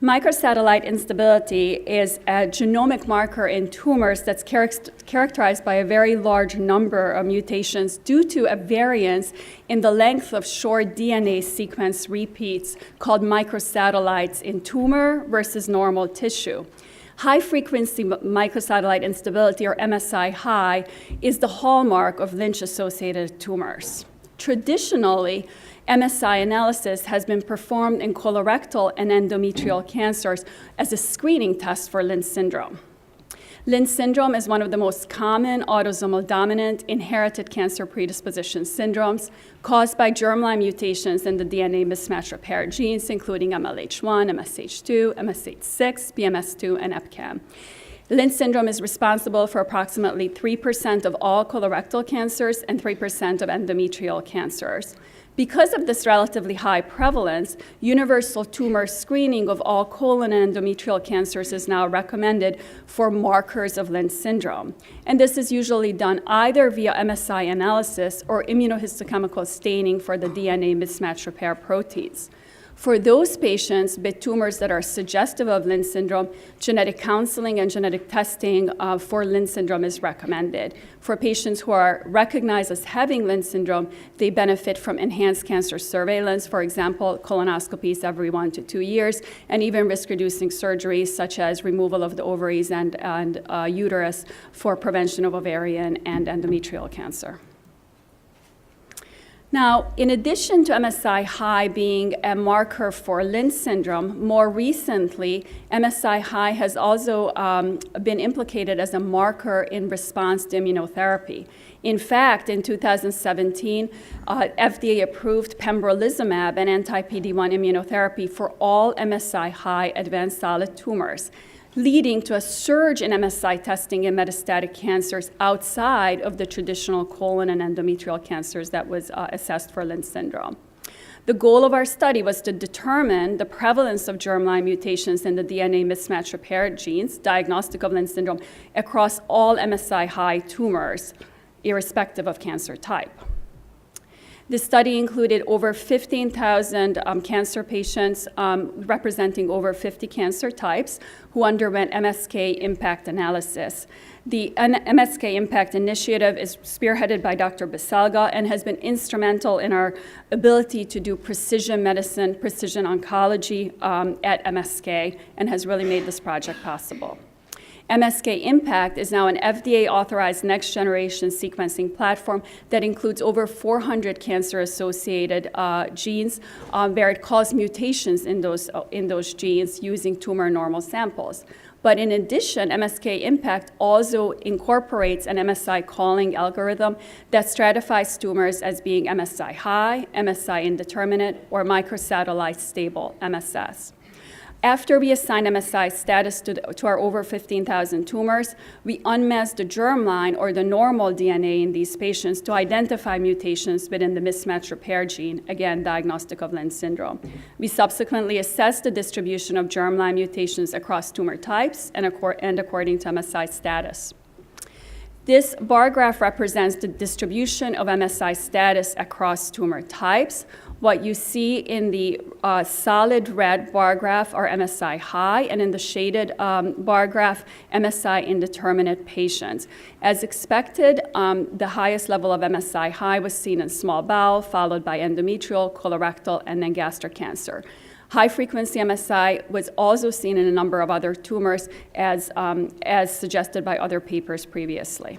Microsatellite instability is a genomic marker in tumors that's characterized by a very large number of mutations due to a variance in the length of short DNA sequence repeats called microsatellites in tumor versus normal tissue. High-frequency microsatellite instability, or MSI-I, is the hallmark of Lynch-associated tumors. Traditionally, MSI analysis has been performed in colorectal and endometrial cancers as a screening test for Lynch syndrome. Lynch syndrome is one of the most common autosomal dominant inherited cancer predisposition syndromes caused by germline mutations in the DNA mismatch repair genes, including MLH1, MSH2, MSH6, BMS2, and EpCAM. Lynch syndrome is responsible for approximately 3% of all colorectal cancers and 3% of endometrial cancers. Because of this relatively high prevalence, universal tumor screening of all colon and endometrial cancers is now recommended for markers of Lynch syndrome. And this is usually done either via MSI analysis or immunohistochemical staining for the DNA mismatch repair proteins. For those patients with tumors that are suggestive of Lynch syndrome, genetic counseling and genetic testing for Lynch syndrome is recommended. For patients who are recognized as having Lynch syndrome, they benefit from enhanced cancer surveillance, for example, colonoscopies every 1 to 2 years, and even risk-reducing surgeries such as removal of the ovaries and uterus for prevention of ovarian and endometrial cancer. Now, in addition to MSI-I being a marker for Lynch syndrome, more recently, MSI-I has also been implicated as a marker in response to immunotherapy. In fact, in 2017, FDA approved pembrolizumab, an anti-PD-1 immunotherapy for all MSI-I advanced solid tumors, leading to a surge in MSI testing in metastatic cancers outside of the traditional colon and endometrial cancers that was assessed for Lynch syndrome. The goal of our study was to determine the prevalence of germline mutations in the DNA mismatch repair genes, diagnostic of Lynch syndrome, across all MSI-I tumors, irrespective of cancer type. This study included over 15,000 cancer patients representing over 50 cancer types who underwent MSK impact analysis. The MSK Impact Initiative is spearheaded by Dr. Baselga and has been instrumental in our ability to do precision medicine, precision oncology at MSK, and has really made this project possible. MSK Impact is now an FDA-authorized next-generation sequencing platform that includes over 400 cancer-associated genes where it calls mutations in those genes using tumor normal samples. But in addition, MSK Impact also incorporates an MSI calling algorithm that stratifies tumors as being MSI-high, MSI indeterminate, or microsatellite stable, MSS. After we assigned MSI status to our over 15,000 tumors, we unmasked the germline or the normal DNA in these patients to identify mutations within the mismatch repair gene, again, diagnostic of Lynch syndrome. We subsequently assessed the distribution of germline mutations across tumor types and according to MSI status. This bar graph represents the distribution of MSI status across tumor types. What you see in the solid red bar graph are MSI high, and in the shaded bar graph, MSI indeterminate patients. As expected, the highest level of MSI high was seen in small bowel, followed by endometrial, colorectal, and then gastric cancer. High-frequency MSI was also seen in a number of other tumors as suggested by other papers previously.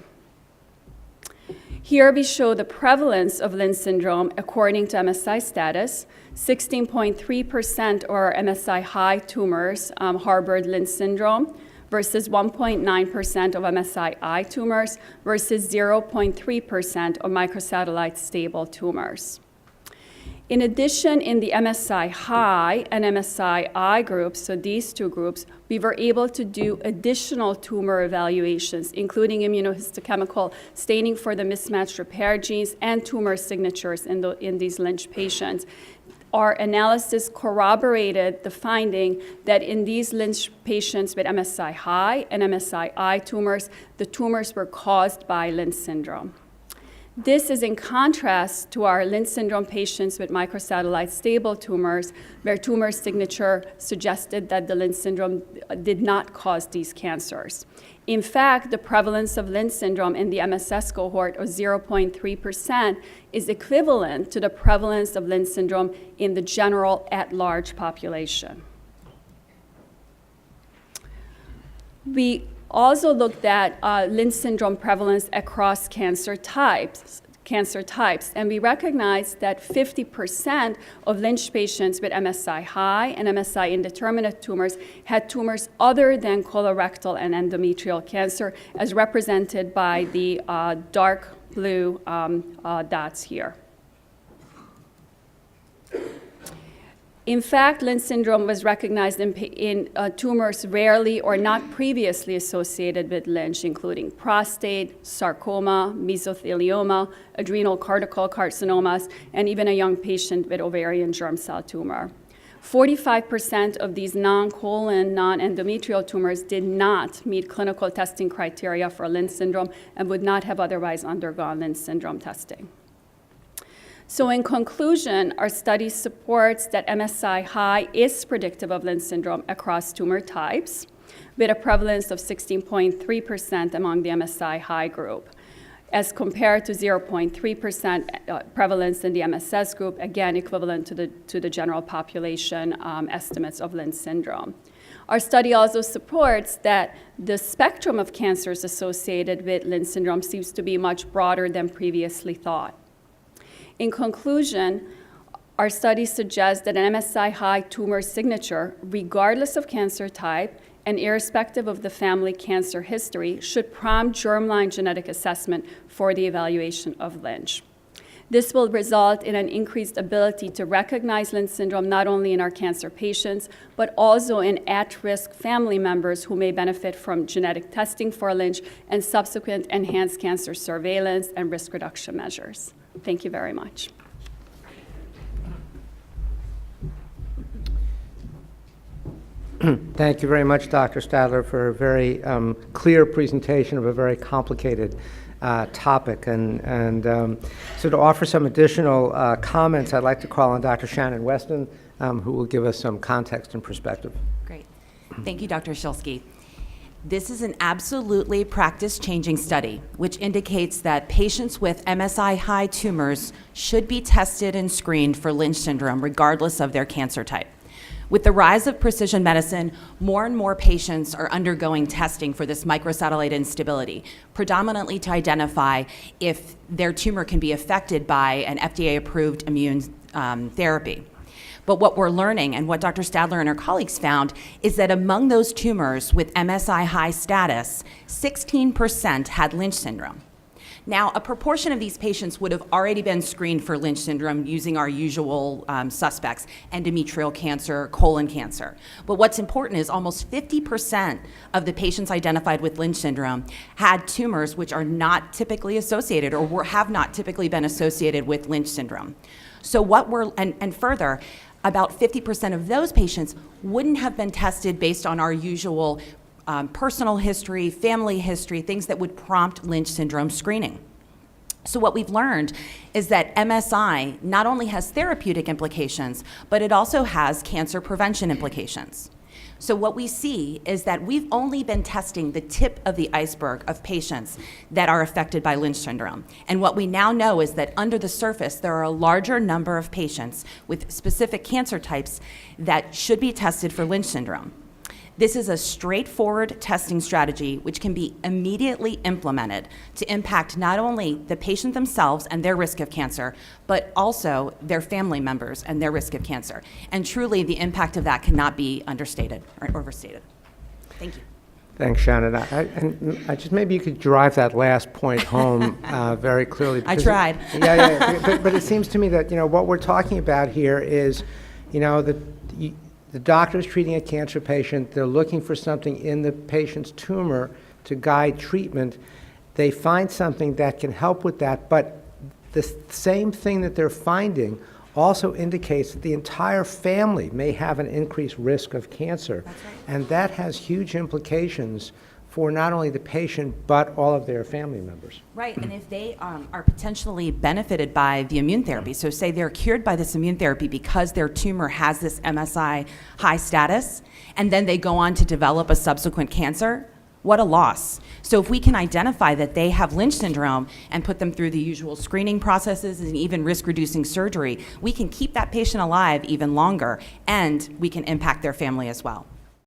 Here we show the prevalence of Lynch syndrome according to MSI status. 16.3% of our MSI-high tumors harbored Lynch syndrome versus 1.9% of MSI-I tumors versus 0.3% of microsatellite stable tumors. In addition, in the MSI-high and MSI-I groups, so these two groups, we were able to do additional tumor evaluations, including immunohistochemical staining for the mismatched repair genes and tumor signatures in these Lynch patients. Our analysis corroborated the finding that in these Lynch patients with MSI-high and MSI-I tumors, the tumors were caused by Lynch syndrome. This is in contrast to our Lynch syndrome patients with microsatellite stable tumors, where tumor signature suggested that the Lynch syndrome did not cause these cancers. In fact, the prevalence of Lynch syndrome in the MSS cohort of 0.3% is equivalent to the prevalence of Lynch syndrome in the general at-large population. We also looked at Lynch syndrome prevalence across cancer types, and we recognized that 50% of Lynch patients with MSI-High and MSI indeterminate tumors had tumors other than colorectal and endometrial cancer, as represented by the dark blue dots here. In fact, Lynch syndrome was recognized in tumors rarely or not previously associated with Lynch, including prostate, sarcoma, mesothelioma, adrenal cortical carcinomas, and even a young patient with ovarian germ cell tumor. 45% of these non-colon, non-endometrial tumors did not meet clinical testing criteria for Lynch syndrome and would not have otherwise undergone Lynch syndrome testing. So in conclusion, our study supports that MSI-High is predictive of Lynch syndrome across tumor types, with a prevalence of 16.3% among the MSI-High group, as compared to 0.3% prevalence in the MSS group, again equivalent to the general population estimates of Lynch syndrome. Our study also supports that the spectrum of cancers associated with Lynch syndrome seems to be much broader than previously thought. In conclusion, our study suggests that an MSI-High tumor signature, regardless of cancer type and irrespective of the family cancer history, should prompt germline genetic assessment for the evaluation of Lynch. This will result in an increased ability to recognize Lynch syndrome not only in our cancer patients, but also in at-risk family members who may benefit from genetic testing for Lynch and subsequent enhanced cancer surveillance and risk reduction measures. Thank you very much. Thank you very much, Dr. Stadler, for a very clear presentation of a very complicated topic. So to offer some additional comments, I'd like to call on Dr. Shannon Weston, who will give us some context and perspective. Great. Thank you, Dr. Shilsky. This is an absolutely practice-changing study, which indicates that patients with MSI-High tumors should be tested and screened for Lynch syndrome, regardless of their cancer type. With the rise of precision medicine, more and more patients are undergoing testing for this microsatellite instability, predominantly to identify if their tumor can be affected by an FDA-approved immune therapy. But what we're learning, and what Dr. Stadler and her colleagues found, is that among those tumors with MSI-High status, 16% had Lynch syndrome. Now, a proportion of these patients would have already been screened for Lynch syndrome using our usual suspects, endometrial cancer, colon cancer. But what's important is almost 50% of the patients identified with Lynch syndrome had tumors which are not typically associated or have not typically been associated with Lynch syndrome. So and further, about 50% of those patients wouldn't have been tested based on our usual personal history, family history, things that would prompt Lynch syndrome screening. So what we've learned is that MSI not only has therapeutic implications, but it also has cancer prevention implications. So what we see is that we've only been testing the tip of the iceberg of patients that are affected by Lynch syndrome. And what we now know is that under the surface, there are a larger number of patients with specific cancer types that should be tested for Lynch syndrome. This is a straightforward testing strategy which can be immediately implemented to impact not only the patient themselves and their risk of cancer, but also their family members and their risk of cancer. And truly, the impact of that cannot be understated or overstated. Thank you. Thanks, Shannon. I just maybe you could drive that last point home very clearly. I tried. But it seems to me that what we're talking about here is, the doctor's treating a cancer patient. They're looking for something in the patient's tumor to guide treatment. They find something that can help with that, but the same thing that they're finding also indicates that the entire family may have an increased risk of cancer. That's right. And that has huge implications for not only the patient, but all of their family members. Right, and if they are potentially benefited by the immune therapy, so say they're cured by this immune therapy because their tumor has this MSI-H status, and then they go on to develop a subsequent cancer, what a loss. So if we can identify that they have Lynch syndrome and put them through the usual screening processes and even risk-reducing surgery, we can keep that patient alive even longer, and we can impact their family as well.